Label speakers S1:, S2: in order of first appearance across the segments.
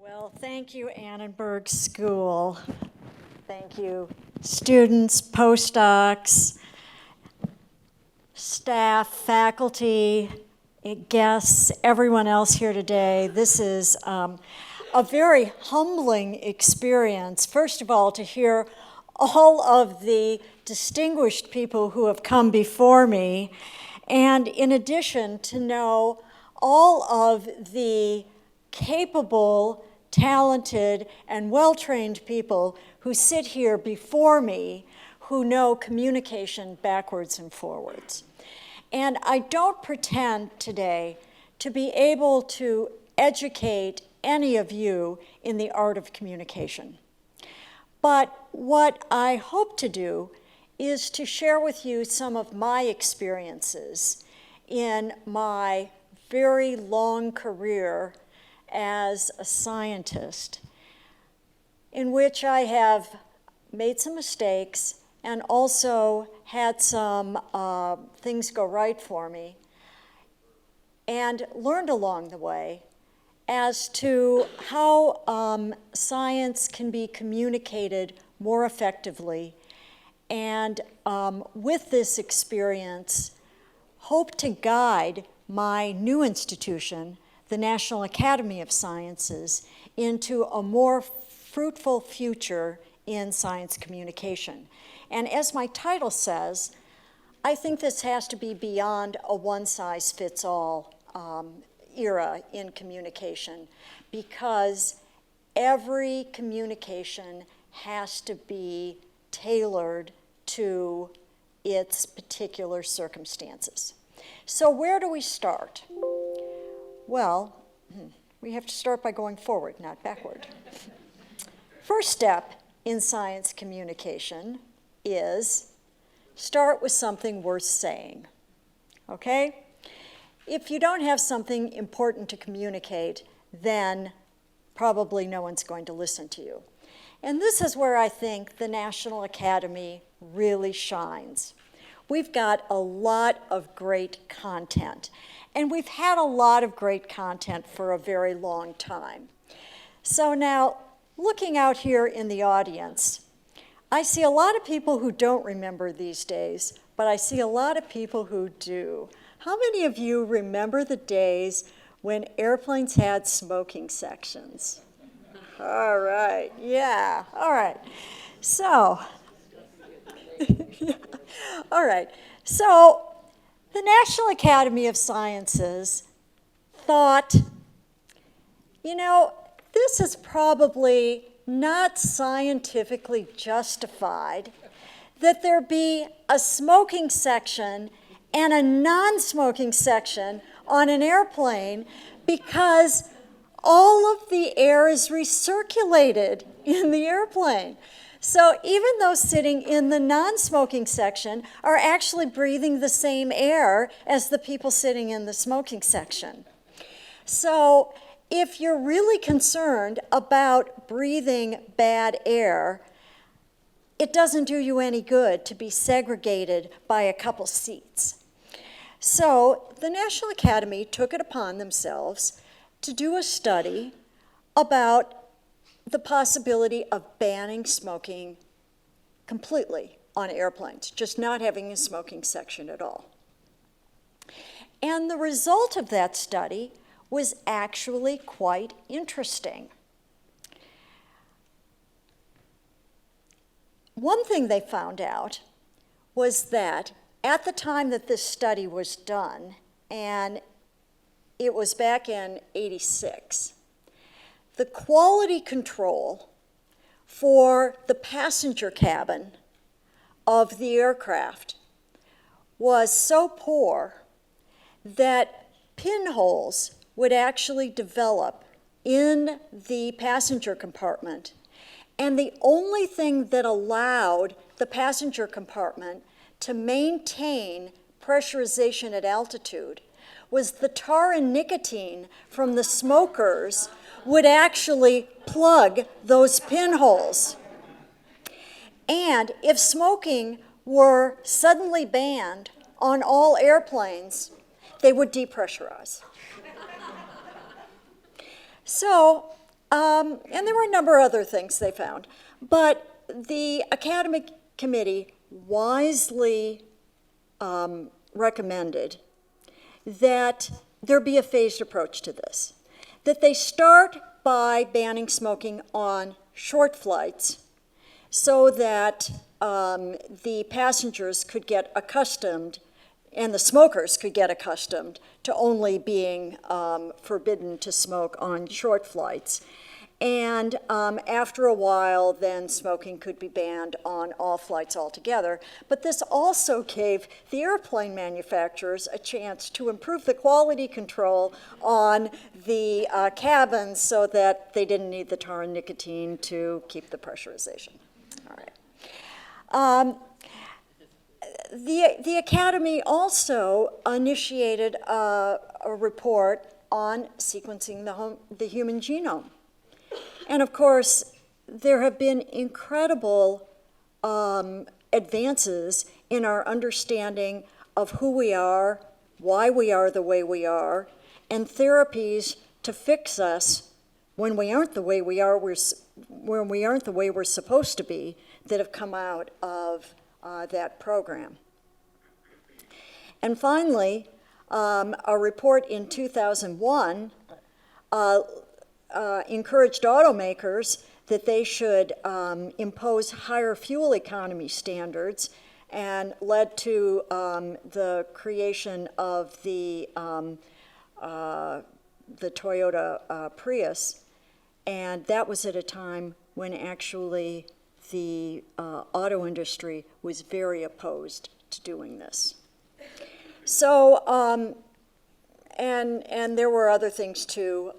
S1: Well, thank you, Annenberg School. Thank you, students, postdocs, staff, faculty, guests, everyone else here today. This is a very humbling experience, first of all, to hear all of the distinguished people who have come before me, and in addition, to know all of the capable, talented, and well-trained people who sit here before me who know communication backwards and forwards. And I don't pretend today to be able to educate any of you in the art of communication. But what I hope to do is to share with you some of my experiences in my very long career as a scientist, in which I have made some mistakes and also had some things go right for me, and learned along the way as to how science can be communicated more effectively. And with this experience, hope to guide my new institution, the National Academy of Sciences, into a more fruitful future in science communication. And as my title says, I think this has to be beyond a one-size-fits-all era in communication, because every communication has to be tailored to its particular circumstances. So where do we start? Well, we have to start by going forward, not backward. First step in science communication is start with something worth saying, okay? If you don't have something important to communicate, then probably no one's going to listen to you. And this is where I think the National Academy really shines. We've got a lot of great content, and we've had a lot of great content for a very long time. So now, looking out here in the audience, I see a lot of people who don't remember these days, but I see a lot of people who do. How many of you remember the days when airplanes had smoking sections? All right, yeah, all right. So, all right, so the National Academy of Sciences thought, you know, this is probably not scientifically justified that there be a smoking section and a non-smoking section on an airplane, because all of the air is recirculated in the airplane. So even those sitting in the non-smoking section are actually breathing the same air as the people sitting in the smoking section. So if you're really concerned about breathing bad air, it doesn't do you any good to be segregated by a couple seats. So the National Academy took it upon themselves to do a study about the possibility of banning smoking completely on airplanes, just not having a smoking section at all. And the result of that study was actually quite interesting. One thing they found out was that at the time that this study was done, and it was back in '86, the quality control for the passenger cabin of the aircraft was so poor that pinholes would actually develop in the passenger compartment, and the only thing that allowed the passenger compartment to maintain pressurization at altitude was the tar and nicotine from the smokers would actually plug those pinholes. And if smoking were suddenly banned on all airplanes, they would depressurize. So And there were a number of other things they found. But the academic committee wisely recommended that there be a phased approach to this, that they start by banning smoking on short flights so that the passengers could get accustomed and the smokers could get accustomed to only being forbidden to smoke on short flights. And after a while, then smoking could be banned on all flights altogether. But this also gave the airplane manufacturers a chance to improve the quality control on the cabins so that they didn't need the tar and nicotine to keep the pressurization. All right. The Academy also initiated a report on sequencing the human genome. And of course, there have been incredible advances in our understanding of who we are, why we are the way we are, and therapies to fix us when we aren't the way we are, when we aren't the way we're supposed to be, that have come out of that program. And finally, a report in 2001 encouraged automakers that they should impose higher fuel economy standards and led to the creation of the Toyota Prius. And that was at a time when actually the auto industry was very opposed to doing this. So, and there were other things too.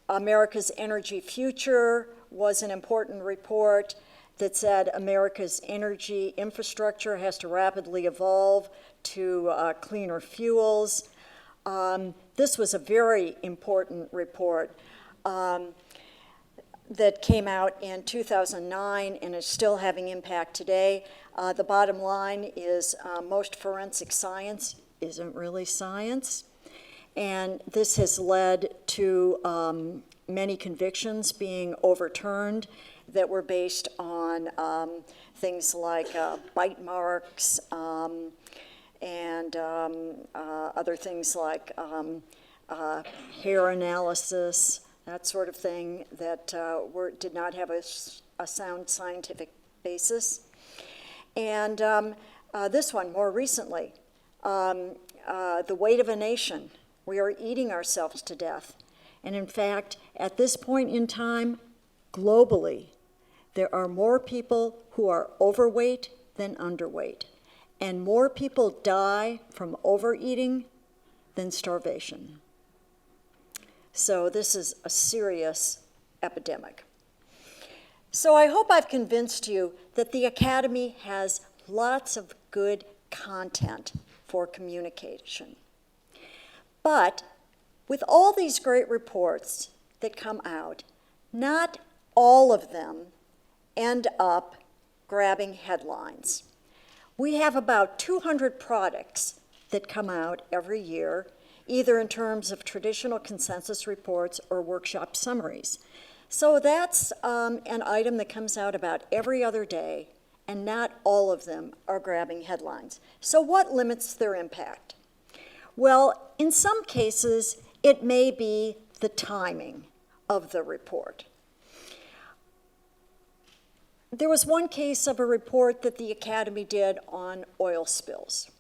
S1: America's Energy Future was an important report that said America's energy infrastructure has to rapidly evolve to cleaner fuels. This was a very important report that came out in 2009 and is still having impact today. The bottom line is most forensic science isn't really science. And this has led to many convictions being overturned that were based on things like bite marks and other things like hair analysis, that sort of thing, that did not have a sound scientific basis. And this one, more recently, the weight of a nation. We are eating ourselves to death. And in fact, at this point in time, globally, there are more people who are overweight than underweight. And more people die from overeating than starvation. So this is a serious epidemic. So I hope I've convinced you that the Academy has lots of good content for communication. But with all these great reports that come out, not all of them end up grabbing headlines. We have about 200 products that come out every year, either in terms of traditional consensus reports or workshop summaries. So that's an item that comes out about every other day, and not all of them are grabbing headlines. So what limits their impact? Well, in some cases, it may be the timing of the report. There was one case of a report that the Academy did on oil spills.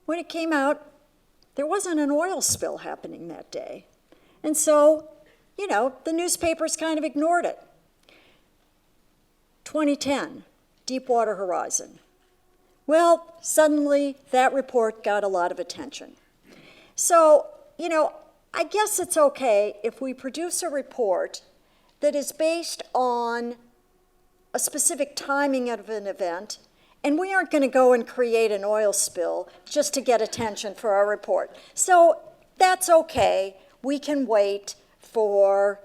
S1: When it came out, there wasn't an oil spill happening that day. And so, the newspapers kind of ignored it. 2010, Deepwater Horizon. Well, suddenly that report got a lot of attention. So, I guess it's okay if we produce a report that is based on a specific timing of an event, and we aren't going to go and create an oil spill just to get attention for our report. So that's okay. We can wait for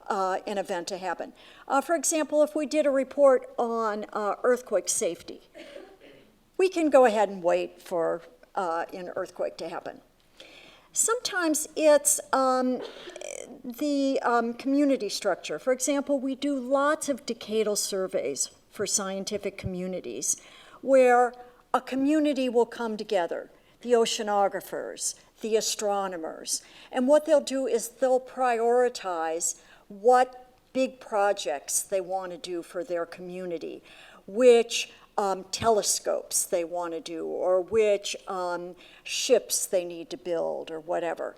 S1: an event to happen. For example, if we did a report on earthquake safety, we can go ahead and wait for an earthquake to happen. Sometimes it's community structure. For example, we do lots of decadal surveys for scientific communities where a community will come together, the oceanographers, the astronomers, and what they'll do is they'll prioritize what big projects they want to do for their community, which telescopes they want to do, or which ships they need to build, or whatever.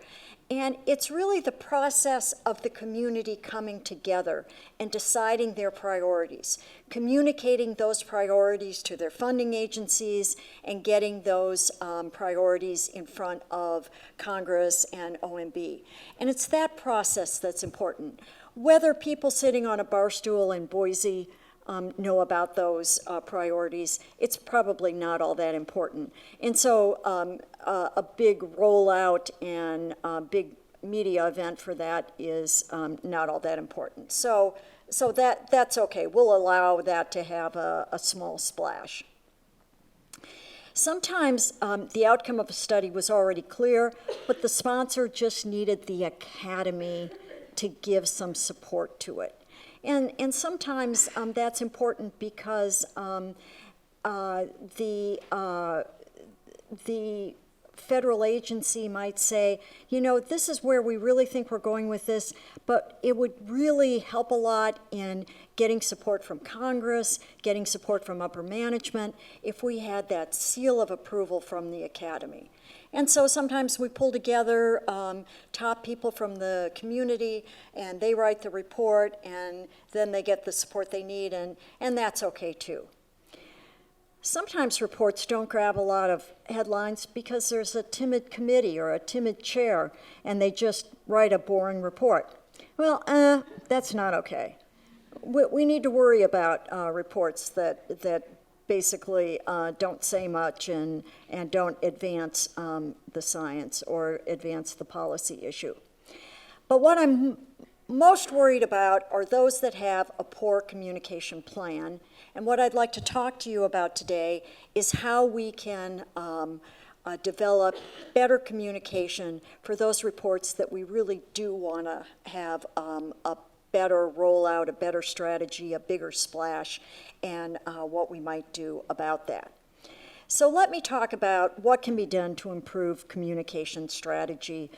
S1: And it's really the process of the community coming together and deciding their priorities, communicating those priorities to their funding agencies, and getting those priorities in front of Congress and OMB. And it's that process that's important. Whether people sitting on a bar stool in Boise know about those priorities, it's probably not all that important. And so a big rollout and a big media event for that is not all that important. So that's okay. We'll allow that to have a small splash. Sometimes the outcome of a study was already clear, but the sponsor just needed the academy to give some support to it. And sometimes that's important because the federal agency might say, you know, this is where we really think we're going with this, but it would really help a lot in getting support from Congress, getting support from upper management, if we had that seal of approval from the academy. And so sometimes we pull together top people from the community, and they write the report, and then they get the support they need, and that's okay too. Sometimes reports don't grab a lot of headlines because there's a timid committee or a timid chair, and they just write a boring report. Well, that's not okay. We need to worry about reports that basically don't say much and don't advance the science or advance the policy issue. But what I'm most worried about are those that have a poor communication plan. And what I'd like to talk to you about today is how we can develop better communication for those reports that we really do want to have a better rollout, a better strategy, a bigger splash, and what we might do about that. So let me talk about what can be done to improve communication strategy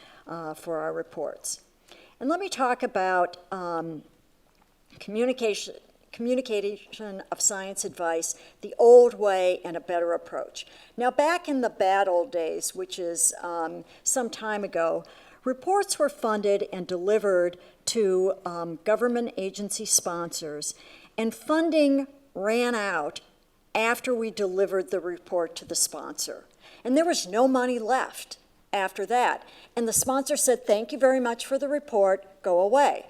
S1: for our reports. And let me talk about communication of science advice, the old way and a better approach. Now, back in the bad old days, which is some time ago, reports were funded and delivered to government agency sponsors, and funding ran out after we delivered the report to the sponsor. And there was no money left after that. And the sponsor said, "Thank you very much for the report, go away."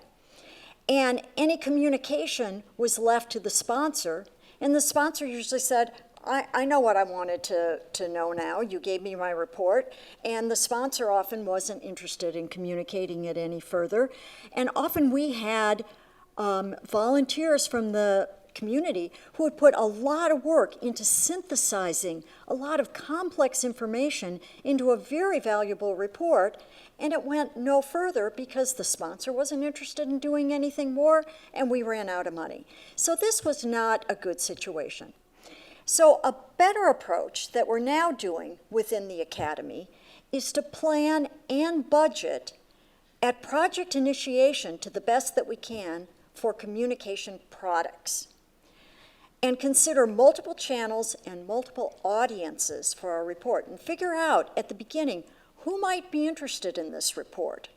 S1: And any communication was left to the sponsor, and the sponsor usually said, I know what I wanted to know now. You gave me my report. And the sponsor often wasn't interested in communicating it any further. And often we had volunteers from the community who would put a lot of work into synthesizing a lot of complex information into a very valuable report, and it went no further because the sponsor wasn't interested in doing anything more, and we ran out of money. So this was not a good situation. So a better approach that we're now doing within the academy is to plan and budget at project initiation to the best that we can for communication products, and consider multiple channels and multiple audiences for our report, and figure out at the beginning who might be interested in this report,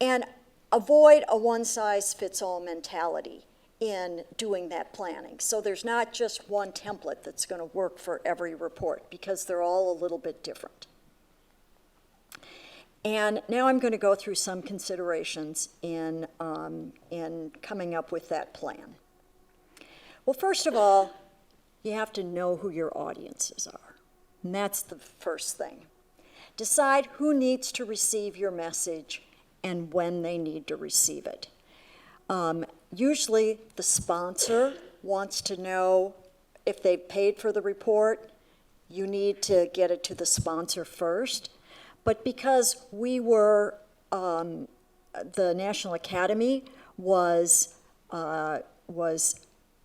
S1: and avoid a one-size-fits-all mentality in doing that planning. So there's not just one template that's going to work for every report, because they're all a little bit different. And now I'm going to go through some considerations in coming up with that plan. Well, first of all, you have to know who your audiences are. And that's the first thing. Decide who needs to receive your message and when they need to receive it. Usually the sponsor wants to know if they've paid for the report. You need to get it to the sponsor first. But because we were the National Academy was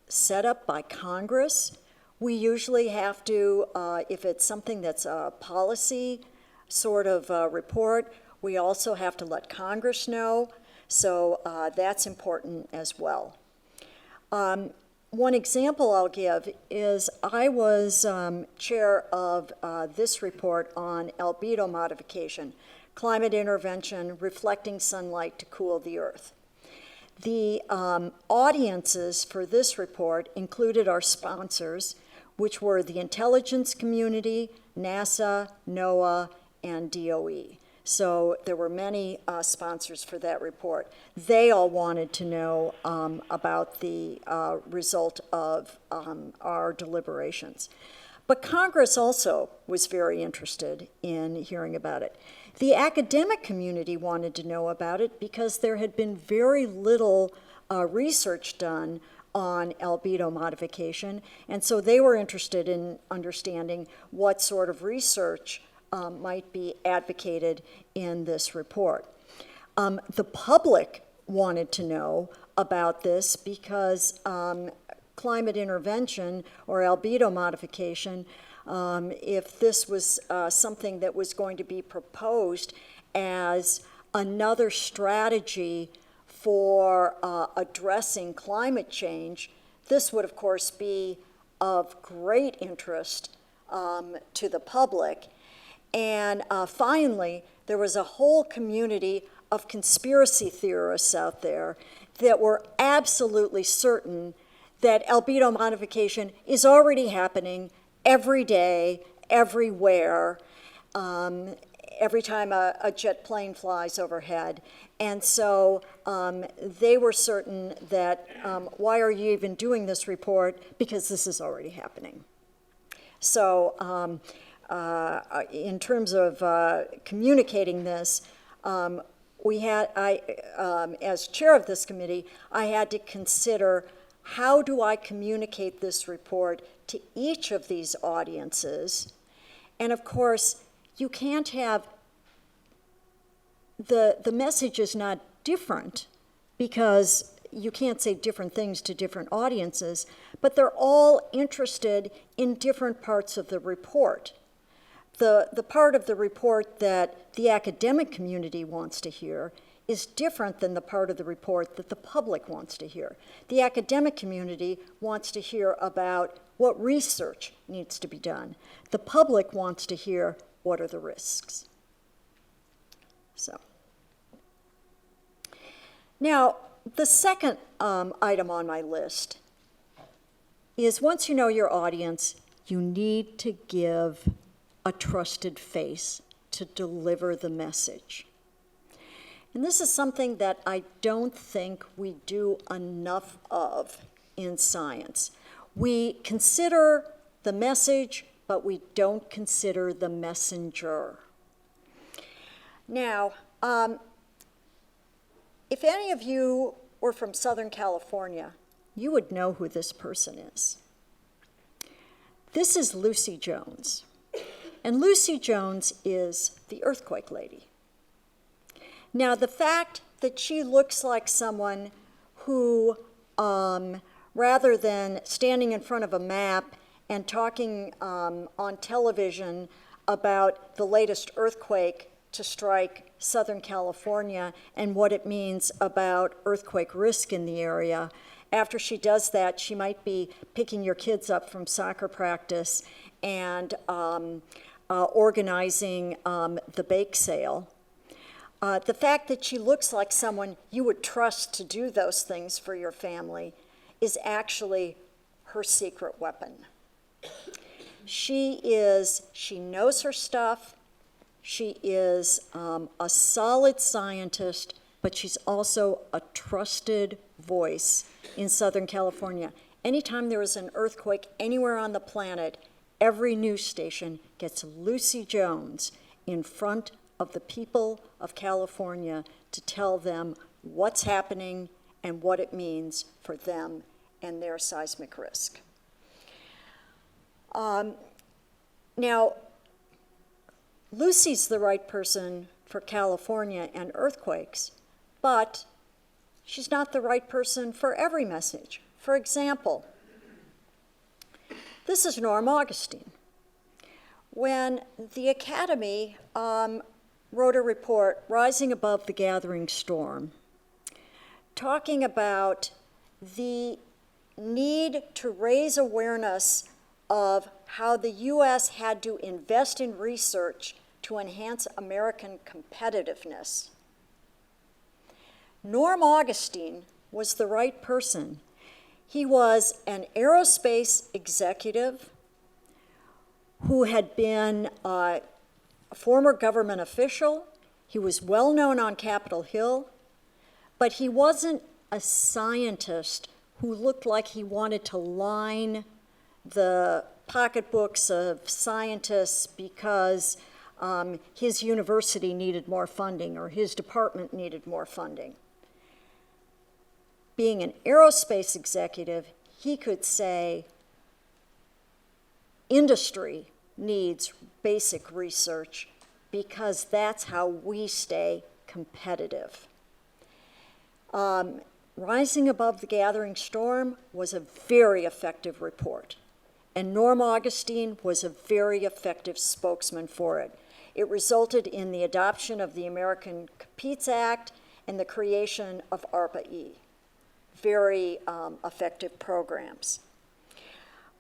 S1: set up by Congress. We usually have to, if it's something that's a policy sort of report, we also have to let Congress know. So that's important as well. One example I'll give is I was chair of this report on albedo modification, climate intervention, reflecting sunlight to cool the earth. The audiences for this report included our sponsors, which were the intelligence community, NASA, NOAA, and DOE. So there were many sponsors for that report. They all wanted to know about the result of our deliberations. But Congress also was very interested in hearing about it. The academic community wanted to know about it because there had been very little research done on albedo modification, and so they were interested in understanding what sort of research might be advocated in this report. The public wanted to know about this because climate intervention or albedo modification, if this was something that was going to be proposed as another strategy for addressing climate change, this would of course be of great interest to the public. And finally, there was a whole community of conspiracy theorists out there that were absolutely certain that albedo modification is already happening every day, everywhere, every time a jet plane flies overhead. And so they were certain that, why are you even doing this report? Because this is already happening. So in terms of communicating this, as chair of this committee, I had to consider, how do I communicate this report to each of these audiences? And of course, you can't have, the message is not different because you can't say different things to different audiences, but they're all interested in different parts of the report. The part of the report that the academic community wants to hear is different than the part of the report that the public wants to hear. The academic community wants to hear about what research needs to be done. The public wants to hear what are the risks. So, now the second item on my list is, once you know your audience, you need to give a trusted face to deliver the message. And this is something that I don't think we do enough of in science. We consider the message, but we don't consider the messenger. Now, if any of you were from Southern California, you would know who this person is. This is Lucy Jones. And Lucy Jones is the earthquake lady. Now, the fact that she looks like someone who, rather than standing in front of a map and talking on television about the latest earthquake to strike Southern California and what it means about earthquake risk in the area, after she does that, she might be picking your kids up from soccer practice and organizing the bake sale. The fact that she looks like someone you would trust to do those things for your family is actually her secret weapon. She knows her stuff. She is a solid scientist, but she's also a trusted voice in Southern California. Anytime there is an earthquake anywhere on the planet, every news station gets Lucy Jones in front of the people of California to tell them what's happening and what it means for them and their seismic risk. Now, Lucy's the right person for California and earthquakes, but she's not the right person for every message. For example, this is Norm Augustine. When the Academy wrote a report, Rising Above the Gathering Storm, talking about the need to raise awareness of how the U.S. had to invest in research to enhance American competitiveness. Norm Augustine was the right person. He was an aerospace executive who had been a former government official. He was well known on Capitol Hill, but he wasn't a scientist who looked like he wanted to line the pocketbooks of scientists because his university needed more funding or his department needed more funding. Being an aerospace executive, he could say, industry needs basic research because that's how we stay competitive. Rising Above the Gathering Storm was a very effective report, and Norm Augustine was a very effective spokesman for it. It resulted in the adoption of the American Competes Act and the creation of ARPA-E. Very effective programs.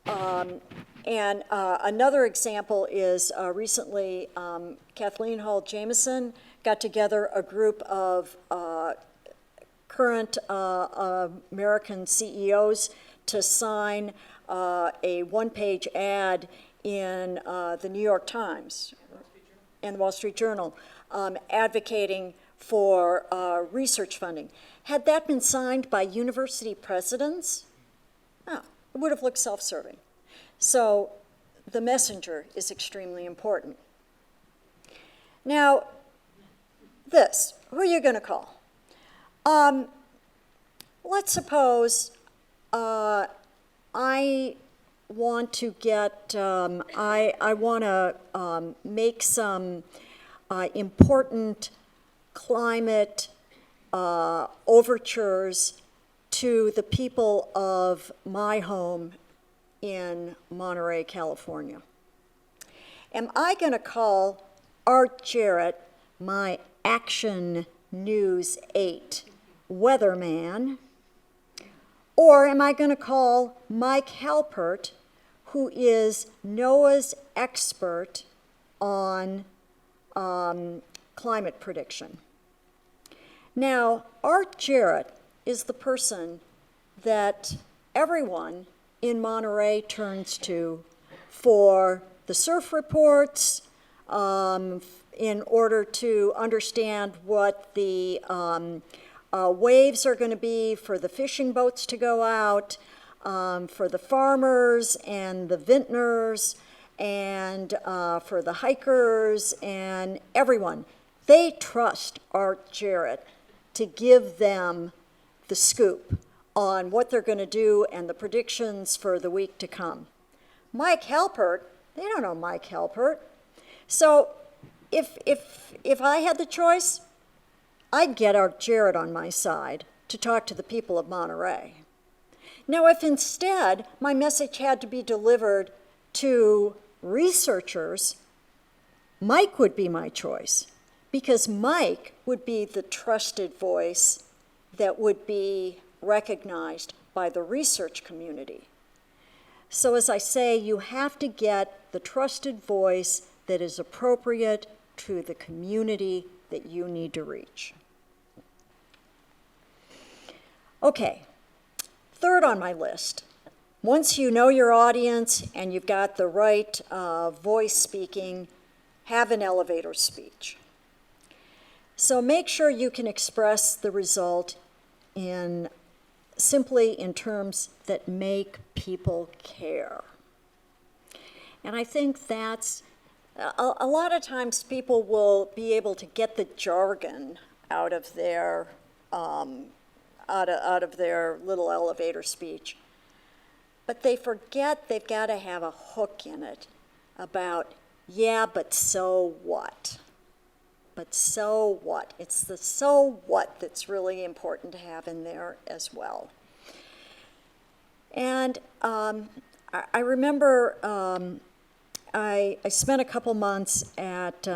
S1: And another example is recently Kathleen Hall Jamieson got together a group of current American CEOs to sign a one-page ad in the New York Times and the Wall Street Journal advocating for research funding. Had that been signed by university presidents, it would have looked self-serving. So the messenger is extremely important. Now, this, who are you going to call? Let's suppose I want to get, I want to make some important climate overtures to the people of my home in Monterey, California. Am I going to call Art Jarrett, my Action News 8 weatherman, or am I going to call Mike Halpert, who is NOAA's expert on climate prediction? Now, Art Jarrett is the person that everyone in Monterey turns to for the surf reports, in order to understand what the waves are going to be for the fishing boats to go out, for the farmers and the vintners, and for the hikers and everyone. They trust Art Jarrett to give them the scoop on what they're going to do and the predictions for the week to come. Mike Halpert, they don't know Mike Halpert. So if I had the choice, I'd get Art Jarrett on my side to talk to the people of Monterey. Now, if instead my message had to be delivered to researchers, Mike would be my choice, because Mike would be the trusted voice that would be recognized by the research community. So as I say, you have to get the trusted voice that is appropriate to the community that you need to reach. Okay, third on my list. Once you know your audience and you've got the right voice speaking, have an elevator speech. So make sure you can express the result simply in terms that make people care. And I think that's, a lot of times people will be able to get the jargon out of their little elevator speech, but they forget they've got to have a hook in it about, yeah, but so what? but so what? It's the so what that's really important to have in there as well. And I remember I spent a couple months at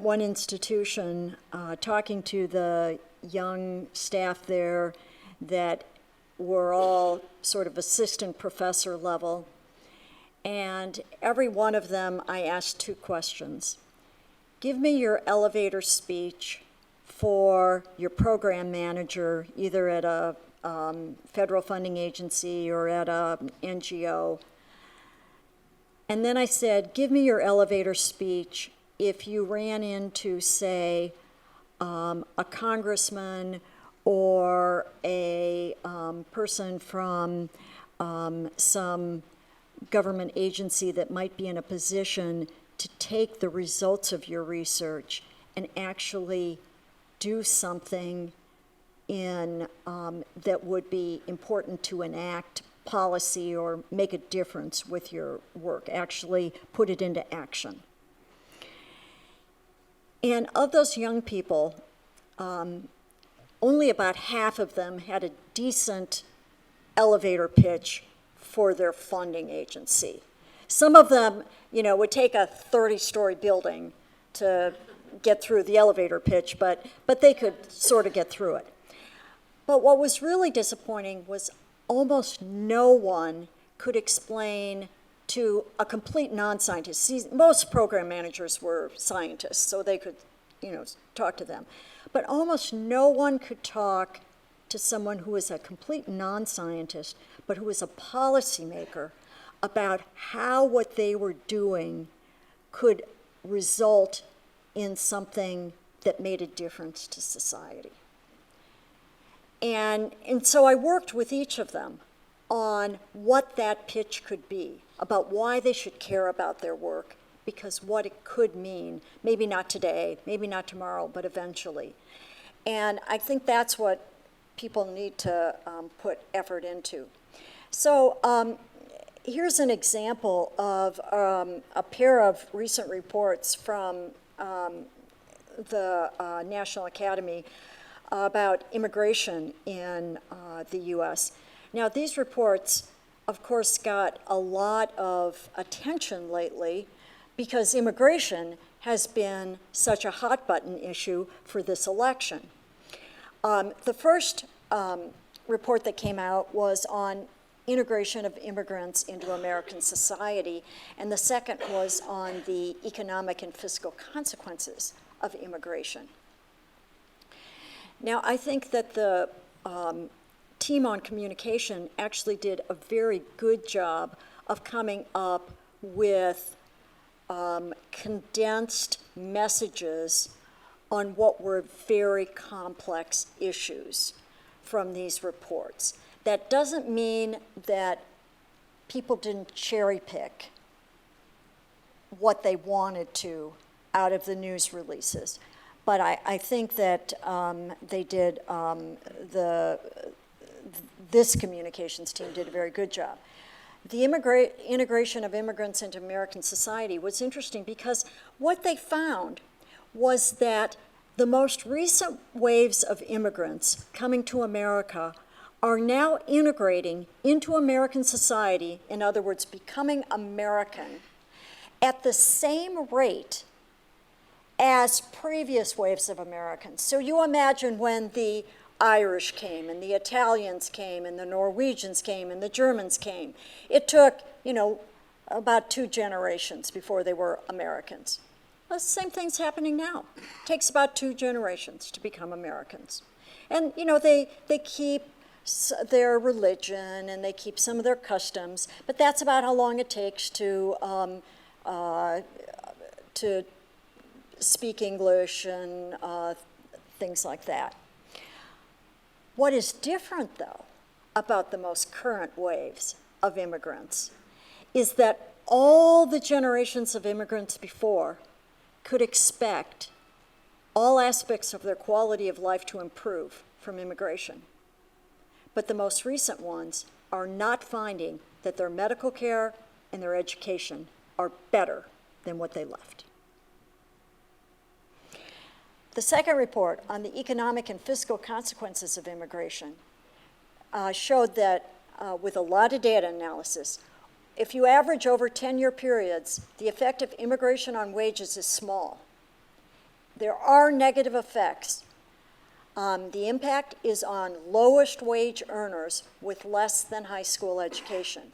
S1: one institution talking to the young staff there that were all sort of assistant professor level. And every one of them, I asked 2 questions. Give me your elevator speech for your program manager, either at a federal funding agency or at a NGO. And then I said, give me your elevator speech if you ran into, say, a congressman or a person from some government agency that might be in a position to take the results of your research and actually do something in that would be important to enact policy or make a difference with your work, actually put it into action. And of those young people, only about half of them had a decent elevator pitch for their funding agency. Some of them, would take a 30-story building to get through the elevator pitch, but they could sort of get through it. But what was really disappointing was almost no one could explain to a complete non-scientist. See, most program managers were scientists, so they could, talk to them. But almost no one could talk to someone who was a complete non-scientist, but who was a policymaker about how what they were doing could result in something that made a difference to society. And so I worked with each of them on what that pitch could be, about why they should care about their work, because what it could mean, maybe not today, maybe not tomorrow, but eventually. And I think that's what people need to put effort into. So here's an example of a pair of recent reports from the National Academy about immigration in the U.S. Now, these reports, of course, got a lot of attention lately because immigration has been such a hot-button issue for this election. The first report that came out was on integration of immigrants into American society, and the second was on the economic and fiscal consequences of immigration. Now, I think that the team on communication actually did a very good job of coming up with condensed messages on what were very complex issues from these reports. That doesn't mean that people didn't cherry pick what they wanted to out of the news releases. But I think that they did, this communications team did a very good job. The integration of immigrants into American society was interesting because what they found was that the most recent waves of immigrants coming to America are now integrating into American society, in other words, becoming American, at the same rate as previous waves of Americans. So you imagine when the Irish came and the Italians came and the Norwegians came and the Germans came. It took, about 2 generations before they were Americans. Well, the same thing's happening now. It takes about 2 generations to become Americans. And, they keep their religion and they keep some of their customs, but that's about how long it takes to speak English and things like that. What is different, though, about the most current waves of immigrants is that all the generations of immigrants before could expect all aspects of their quality of life to improve from immigration. But the most recent ones are not finding that their medical care and their education are better than what they left. The second report on the economic and fiscal consequences of immigration showed that with a lot of data analysis, if you average over 10-year periods, the effect of immigration on wages is small. There are negative effects. The impact is on lowest wage earners with less than high school education.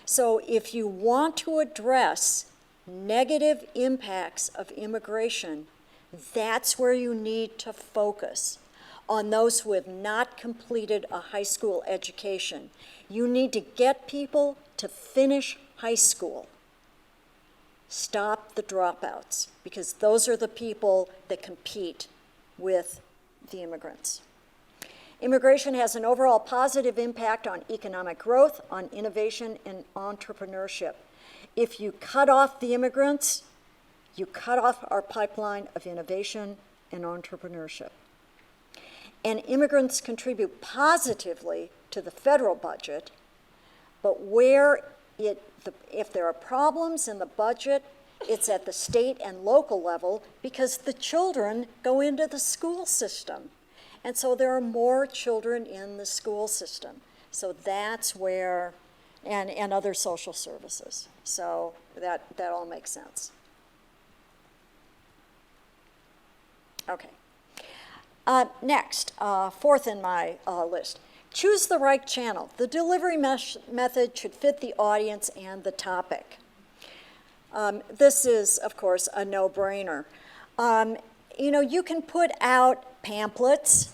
S1: So if you want to address negative impacts of immigration, that's where you need to focus, on those who have not completed a high school education. You need to get people to finish high school. Stop the dropouts, because those are the people that compete with the immigrants. Immigration has an overall positive impact on economic growth, on innovation, and entrepreneurship. If you cut off the immigrants, you cut off our pipeline of innovation and entrepreneurship. And immigrants contribute positively to the federal budget, but if there are problems in the budget, it's at the state and local level because the children go into the school system. And so there are more children in the school system. So that's where, and other social services. So that all makes sense. Okay. Next, fourth in my list. Choose the right channel. The delivery method should fit the audience and the topic. This is, of course, a no-brainer. You can put out pamphlets,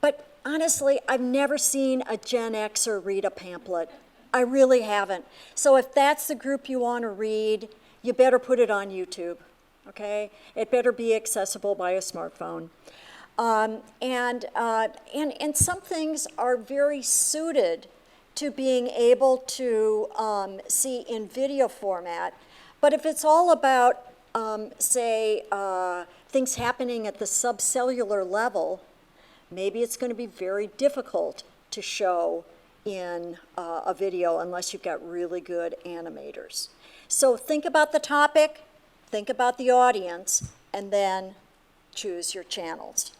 S1: but honestly, I've never seen a Gen Xer read a pamphlet. I really haven't. So if that's the group you want to read, you better put it on YouTube, okay? It better be accessible by a smartphone. And some things are very suited to being able to see in video format. But if it's all about, say, things happening at the subcellular level, maybe it's going to be very difficult to show in a video unless you've got really good animators. So think about the topic, think about the audience, and then choose your channels.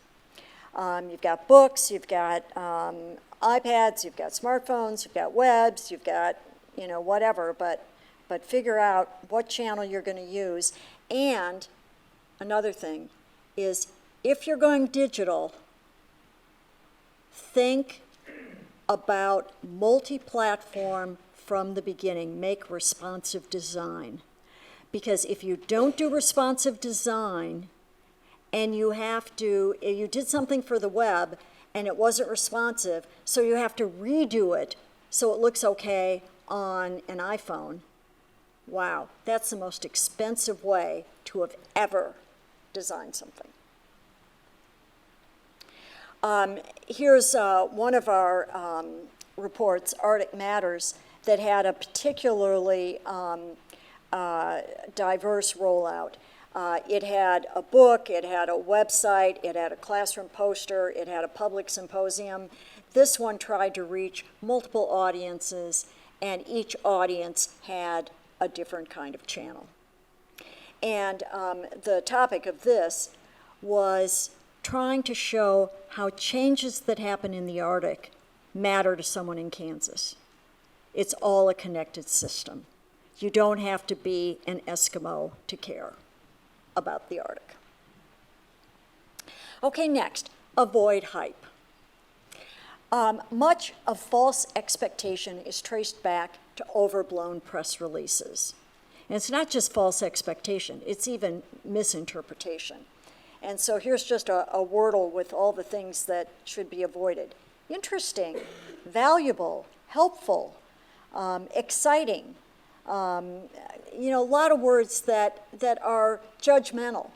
S1: You've got books, you've got iPads, you've got smartphones, you've got webs, you've got, whatever, but figure out what channel you're going to use. And another thing is, if you're going digital, think about multi-platform from the beginning. Make responsive design. Because if you don't do responsive design, and you did something for the web and it wasn't responsive, so you have to redo it so it looks okay on an iPhone. Wow, that's the most expensive way to have ever designed something. Here's one of our reports, Arctic Matters, that had a particularly diverse rollout. It had a book, it had a website, it had a classroom poster, it had a public symposium. This one tried to reach multiple audiences, and each audience had a different kind of channel. And the topic of this was trying to show how changes that happen in the Arctic matter to someone in Kansas. It's all a connected system. You don't have to be an Eskimo to care about the Arctic. Okay, next, avoid hype. Much of false expectation is traced back to overblown press releases. And it's not just false expectation, it's even misinterpretation. And so here's just a wordle with all the things that should be avoided. Interesting, valuable, helpful, exciting. A lot of words that are judgmental,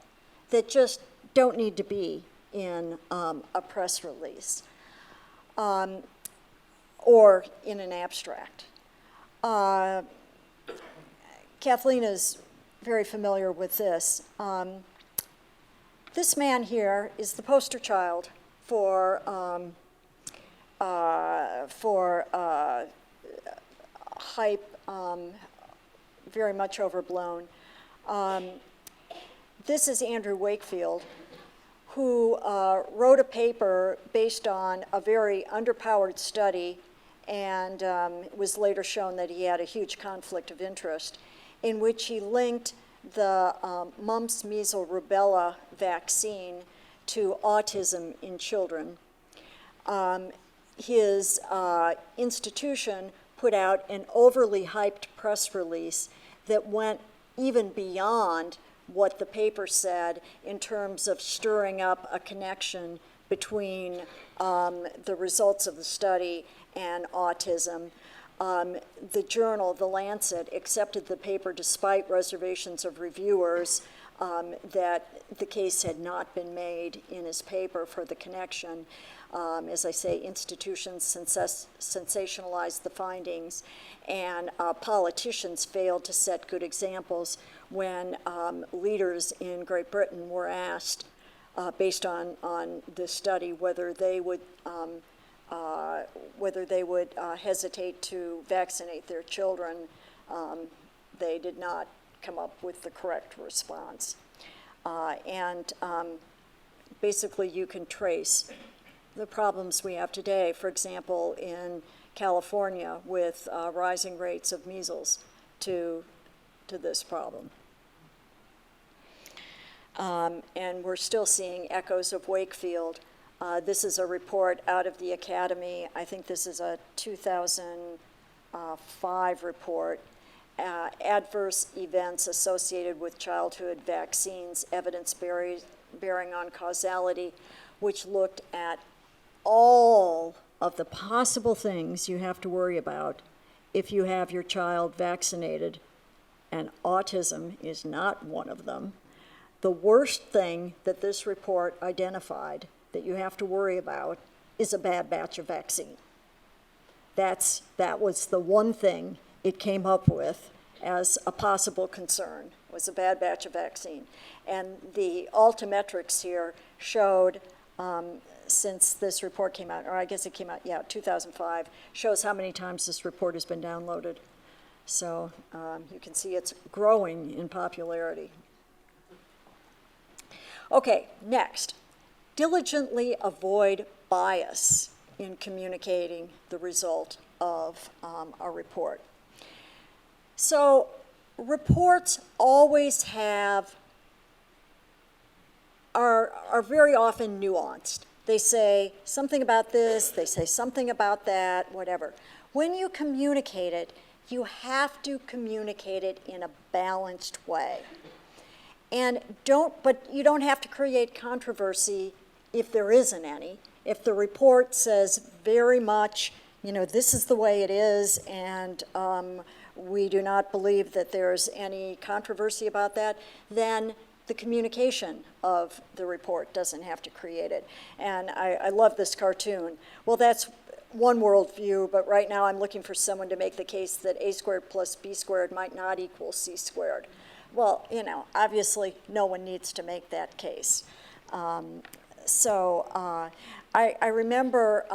S1: that just don't need to be in a press release or in an abstract. Kathleen is very familiar with this. This man here is the poster child for hype, very much overblown. This is Andrew Wakefield, who wrote a paper based on a very underpowered study, and it was later shown that he had a huge conflict of interest, in which he linked the mumps, measles, rubella vaccine to autism in children. His institution put out an overly hyped press release that went even beyond what the paper said in terms of stirring up a connection between the results of the study and autism. The journal, The Lancet, accepted the paper despite reservations of reviewers that the case had not been made in his paper for the connection. As I say, institutions sensationalized the findings, and politicians failed to set good examples when leaders in Great Britain were asked, based on this study, whether they would hesitate to vaccinate their children. They did not come up with the correct response. Basically, you can trace the problems we have today, for example, in California with rising rates of measles to this problem. And we're still seeing echoes of Wakefield. This is a report out of the Academy. I think this is a 2005 report. Adverse events associated with childhood vaccines, evidence bearing on causality, which looked at all of the possible things you have to worry about if you have your child vaccinated, and autism is not one of them. The worst thing that this report identified that you have to worry about is a bad batch of vaccine. That was the one thing it came up with as a possible concern, was a bad batch of vaccine. And the altimetrics here showed, since this report came out, or I guess it came out, 2005, shows how many times this report has been downloaded. So you can see it's growing in popularity. Okay, next. Diligently avoid bias in communicating the result of a report. So reports always are very often nuanced. They say something about this, they say something about that, whatever. When you communicate it, you have to communicate it in a balanced way. But you don't have to create controversy if there isn't any. If the report says very much, this is the way it is, and we do not believe that there's any controversy about that, then the communication of the report doesn't have to create it. And I love this cartoon. Well, that's one worldview, but right now I'm looking for someone to make the case that a squared plus b squared might not equal c squared. Well, obviously no one needs to make that case. I remember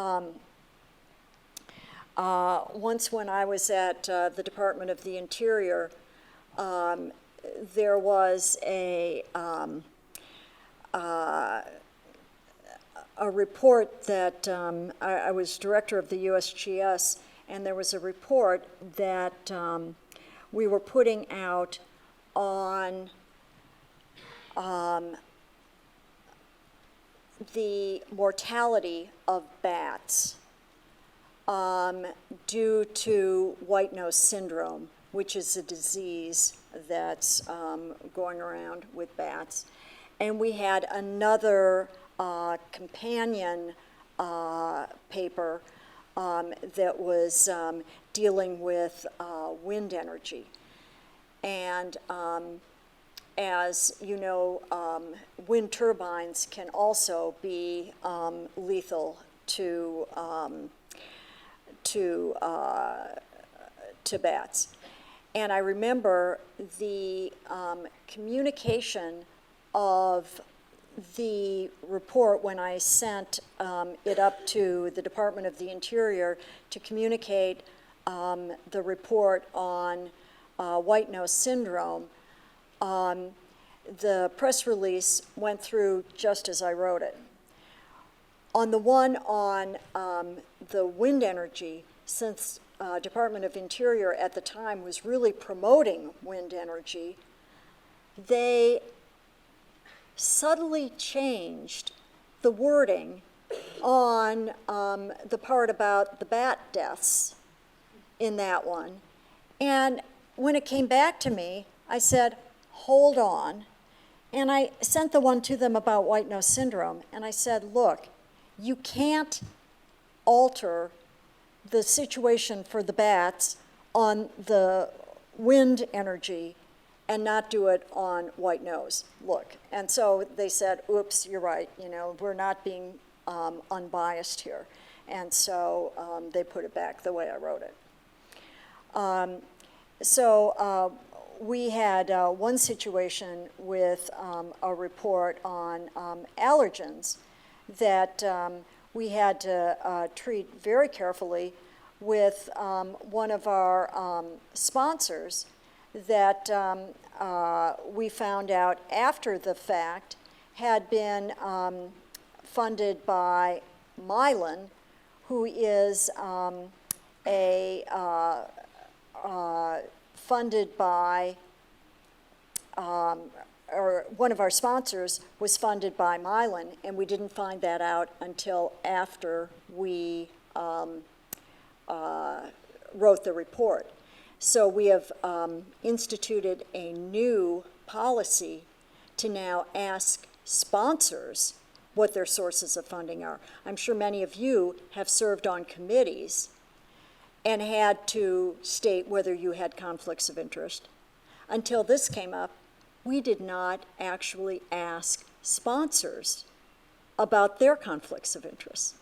S1: once when I was at the Department of the Interior, there was a report that I was director of the USGS, and there was a report that we were putting out on the mortality of bats due to white nose syndrome, which is a disease that's going around with bats. And we had another companion paper that was dealing with wind energy. And as you know, wind turbines can also be lethal to bats. And I remember the communication of the report when I sent it up to the Department of the Interior to communicate the report on white nose syndrome. the press release went through just as I wrote it. On the one on the wind energy, since Department of Interior at the time was really promoting wind energy, they subtly changed the wording on the part about the bat deaths in that one. And when it came back to me, I said, hold on. And I sent the one to them about white nose syndrome. And I said, look, you can't alter the situation for the bats on the wind energy and not do it on white nose. Look. And so they said, oops, you're right. You know, we're not being unbiased here. And so they put it back the way I wrote it. We had one situation with a report on allergens that we had to treat very carefully with one of our sponsors that we found out after the fact had been funded by Mylan, who is funded by, or one of our sponsors was funded by Mylan, and we didn't find that out until after we wrote the report. So we have instituted a new policy to now ask sponsors what their sources of funding are. I'm sure many of you have served on committees and had to state whether you had conflicts of interest. Until this came up, we did not actually ask sponsors about their conflicts of interest.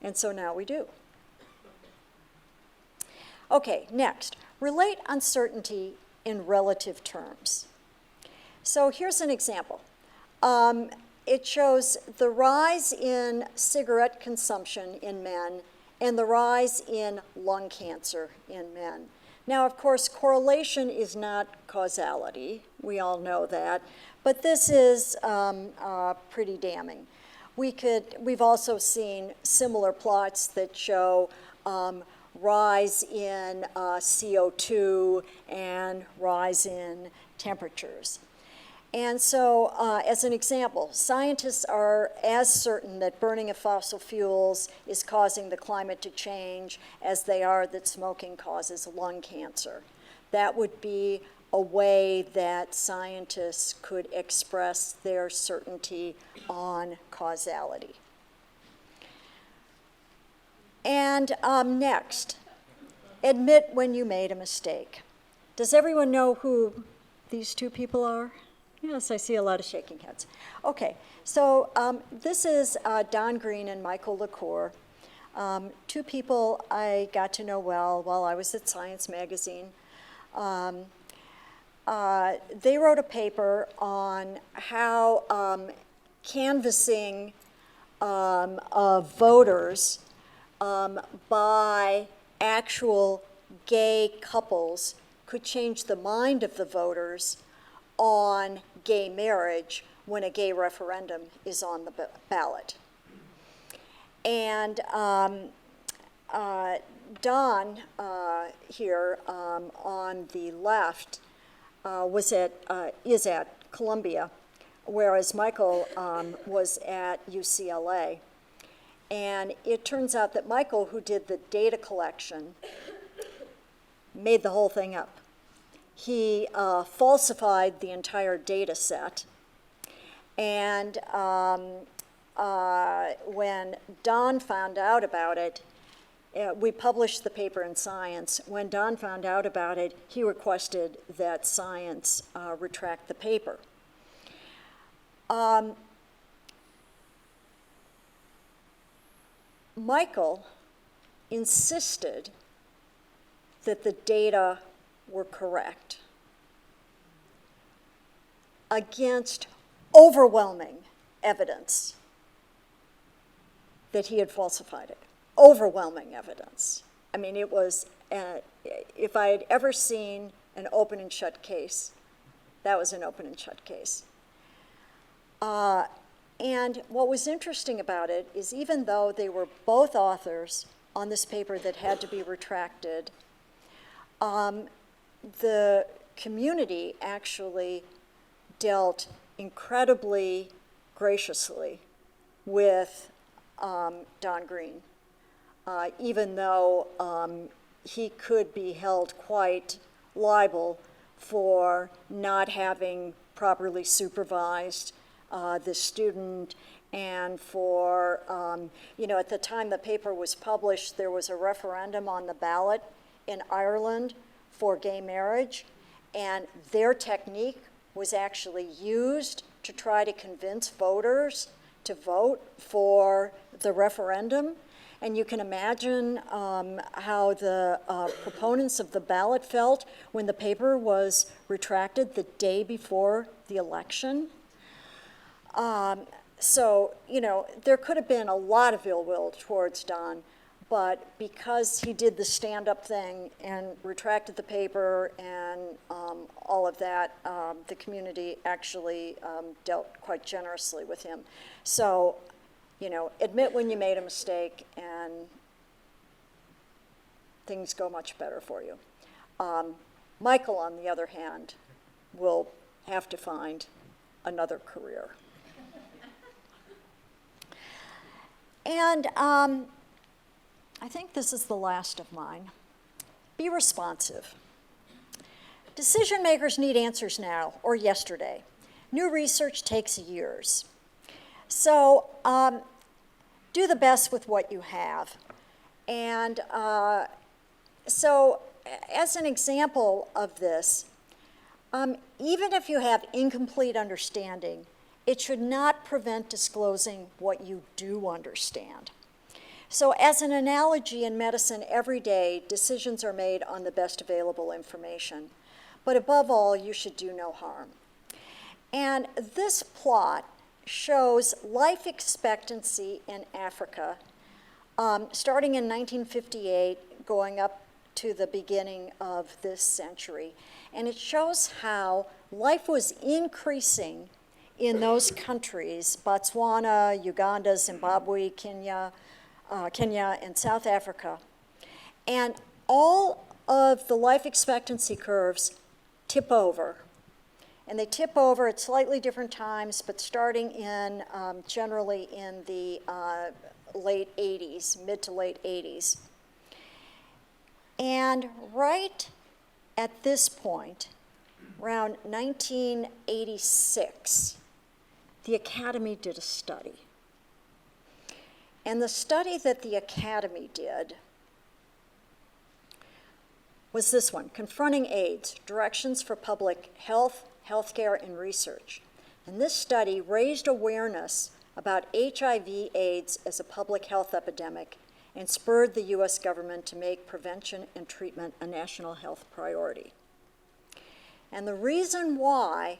S1: And so now we do. Okay, next, relate uncertainty in relative terms. So here's an example. It shows the rise in cigarette consumption in men and the rise in lung cancer in men. Now, of course, correlation is not causality. We all know that. But this is pretty damning. We've also seen similar plots that show rise in CO2 and rise in temperatures. And so, as an example, scientists are as certain that burning of fossil fuels is causing the climate to change as they are that smoking causes lung cancer. That would be a way that scientists could express their certainty on causality. And next, admit when you made a mistake. Does everyone know who these two people are? Yes, I see a lot of shaking heads. Okay, so this is Don Green and Michael LaCour, two people I got to know well while I was at Science Magazine. They wrote a paper on how canvassing of voters by actual gay couples could change the mind of the voters on gay marriage when a gay referendum is on the ballot. And Don here on the left is at Columbia, whereas Michael was at UCLA. And it turns out that Michael, who did the data collection, made the whole thing up. He falsified the entire data set. And when Don found out about it, we published the paper in Science. When Don found out about it, he requested that Science retract the paper. Michael insisted that the data were correct against overwhelming evidence that he had falsified it. Overwhelming evidence. I mean, it was, if I had ever seen an open and shut case, that was an open and shut case. And what was interesting about it is even though they were both authors on this paper that had to be retracted, the community actually dealt incredibly graciously with Don Green, even though he could be held quite liable for not having properly supervised the student, and for, at the time the paper was published, there was a referendum on the ballot in Ireland for gay marriage, and their technique was actually used to try to convince voters to vote for the referendum. And you can imagine how the proponents of the ballot felt when the paper was retracted the day before the election. So, there could have been a lot of ill will towards Don, but because he did the stand-up thing and retracted the paper and all of that, the community actually dealt quite generously with him. So, admit when you made a mistake and things go much better for you. Michael, on the other hand, will have to find another career. And I think this is the last of mine. Be responsive. Decision makers need answers now or yesterday. New research takes years. So do the best with what you have. And so as an example of this, even if you have incomplete understanding, it should not prevent disclosing what you do understand. So as an analogy in medicine, every day, decisions are made on the best available information. But above all, you should do no harm. And this plot shows life expectancy in Africa, starting in 1958, going up to the beginning of this century. And it shows how life was increasing in those countries, Botswana, Uganda, Zimbabwe, Kenya, and South Africa. And all of the life expectancy curves tip over. And they tip over at slightly different times, but starting in generally in the late 80s, mid to late 80s. And right at this point, around 1986, the Academy did a study. And the study that the Academy did was this one, Confronting AIDS, Directions for Public Health, Healthcare, and Research. And this study raised awareness about HIV/AIDS as a public health epidemic and spurred the US government to make prevention and treatment a national health priority. And the reason why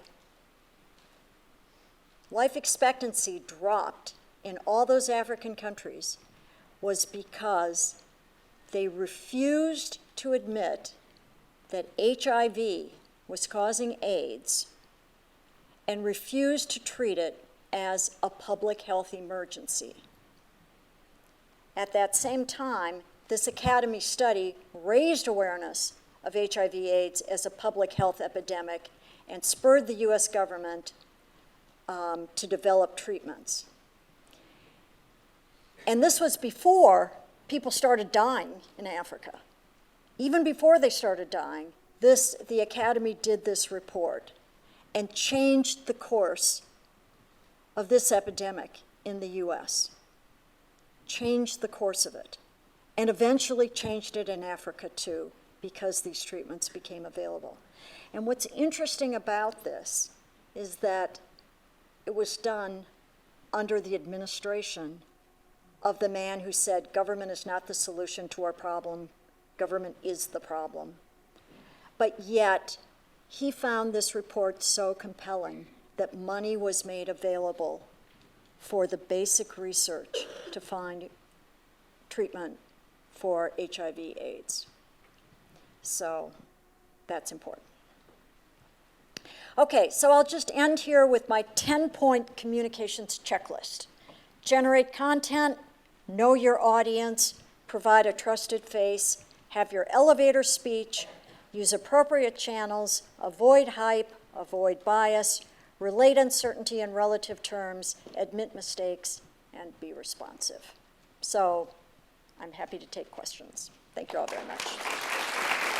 S1: life expectancy dropped in all those African countries was because they refused to admit that HIV was causing AIDS and refused to treat it as a public health emergency. At that same time, this Academy study raised awareness of HIV/AIDS as a public health epidemic and spurred the US government to develop treatments. And this was before people started dying in Africa. Even before they started dying, the Academy did this report and changed the course of this epidemic in the US. Changed the course of it, and eventually changed it in Africa too, because these treatments became available. And what's interesting about this is that it was done under the administration of the man who said, government is not the solution to our problem, government is the problem. But yet, he found this report so compelling that money was made available for the basic research to find treatment for HIV/AIDS. So that's important. Okay, so I'll just end here with my 10-point communications checklist. Generate content, know your audience, provide a trusted face, have your elevator speech, use appropriate channels, avoid hype, avoid bias, relate uncertainty in relative terms, admit mistakes, and be responsive. So I'm happy to take questions. Thank you all very much.